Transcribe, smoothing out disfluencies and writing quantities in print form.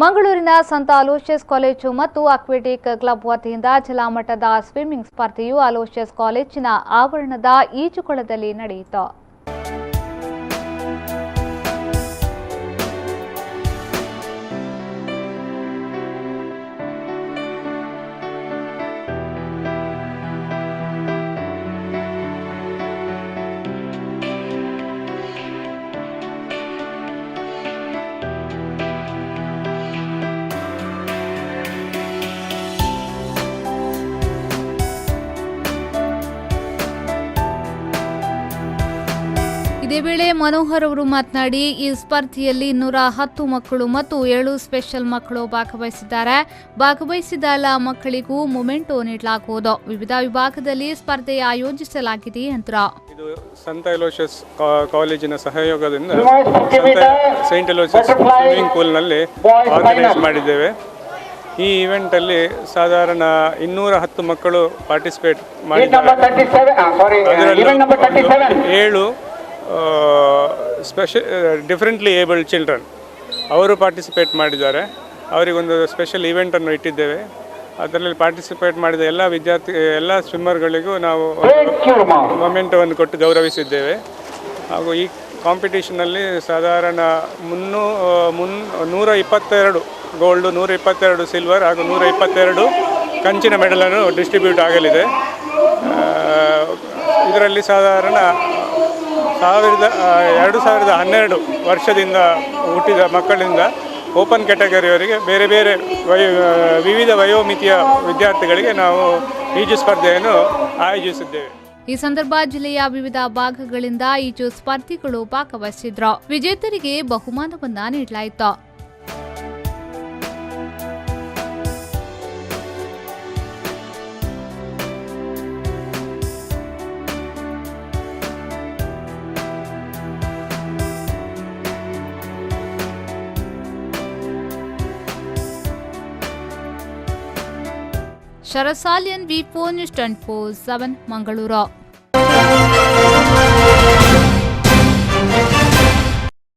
ಮಂಗಳೂರಿನ ಸಂತ Aloysius college ಮತ್ತು ಅಕ್ವೆಟಿಕ್ ಕ್ಲಬ್ ವತಿಯಿಂದ ಜಿಲ್ಲಾಮಟ್ಟದ ಸ್ವಿಮ್ಮಿಂಗ್ ಸ್ಪರ್ಧೆಯು ಅಲೋಷಿಯಸ್ ಕಾಲೇಜಿನ ಆವರಣದ ಈಜುಕೊಳದಲ್ಲಿ ನಡೆಯಿತು. ಇದೇ ವೇಳೆ ಮನೋಹರ್ ಅವರು ಮಾತನಾಡಿ, ಈ ಸ್ಪರ್ಧೆಯಲ್ಲಿ 210 ಮಕ್ಕಳು ಮತ್ತು 7 ಸ್ಪೆಷಲ್ ಮಕ್ಕಳು ಭಾಗವಹಿಸಿದ್ದಾರೆ. ಭಾಗವಹಿಸಿದ ಎಲ್ಲ ಮಕ್ಕಳಿಗೂ ಮೊಮೆಂಟೋ ನೀಡಲಾಗುವುದು. ವಿವಿಧ ವಿಭಾಗದಲ್ಲಿ ಸ್ಪರ್ಧೆ ಆಯೋಜಿಸಲಾಗಿದೆ ಎಂದರು. ಇದು ಸಂತ ಅಲೋಷಿಯಸ್ ಕಾಲೇಜಿನ ಸಹಯೋಗದಿಂದ ಸೈಂಟ್ ಅಲೋಷಿಯಸ್ ಸ್ವಿಮ್ಮಿಂಗ್ ಪೂಲ್ನಲ್ಲಿ ಆರ್ಗನೈಸ್ ಮಾಡಿದ್ದೇವೆ. ಈ ಇವೆಂಟಲ್ಲಿ ಸಾಧಾರಣ 210 ಮಕ್ಕಳು ಪಾರ್ಟಿಸಿಪೇಟ್ ಮಾಡಿದ್ದಾರೆ. ಅದರಲ್ಲಿ 7 ಡಿಫ್ರೆಂಟ್ಲಿ ಏಬಲ್ಡ್ ಚಿಲ್ಡ್ರನ್ ಅವರು ಪಾರ್ಟಿಸಿಪೇಟ್ ಮಾಡಿದ್ದಾರೆ. ಅವರಿಗೊಂದು ಸ್ಪೆಷಲ್ ಇವೆಂಟನ್ನು ಇಟ್ಟಿದ್ದೇವೆ. ಅದರಲ್ಲಿ ಪಾರ್ಟಿಸಿಪೇಟ್ ಮಾಡಿದ ಎಲ್ಲ ಸ್ವಿಮ್ಮರ್ಗಳಿಗೂ ನಾವು ಮೊಮೆಂಟವನ್ನು ಕೊಟ್ಟು ಗೌರವಿಸಿದ್ದೇವೆ. ಹಾಗೂ ಈ ಕಾಂಪಿಟೇಷನಲ್ಲಿ ಸಾಧಾರಣ 122 ಗೋಲ್ಡು, 122 ಸಿಲ್ವರ್ ಹಾಗೂ 122 ಕಂಚಿನ ಮೆಡಲನ್ನು ಡಿಸ್ಟ್ರಿಬ್ಯೂಟ್ ಆಗಲಿದೆ. ಇದರಲ್ಲಿ ಸಾಧಾರಣ 2012 ವರ್ಷದಿಂದ ಹುಟ್ಟಿದ ಮಕ್ಕಳಿಂದ ಓಪನ್ ಕ್ಯಾಟಗರಿಯವರಿಗೆ ಬೇರೆ ಬೇರೆ ವಿವಿಧ ವಯೋಮಿತಿಯ ವಿದ್ಯಾರ್ಥಿಗಳಿಗೆ ನಾವು ಈಜು ಸ್ಪರ್ಧೆಯನ್ನು ಆಯೋಜಿಸಿದ್ದೇವೆ. ಈ ಸಂದರ್ಭ ಜಿಲ್ಲೆಯ ವಿವಿಧ ಭಾಗಗಳಿಂದ ಈಜು ಸ್ಪರ್ಧಿಗಳು ಭಾಗವಹಿಸಿದ್ರು. ವಿಜೇತರಿಗೆ ಬಹುಮಾನವನ್ನ ನೀಡಲಾಯಿತು. ಶರಸಾಲಿಯನ್ V4 News 24/7 ಮಂಗಳೂರು.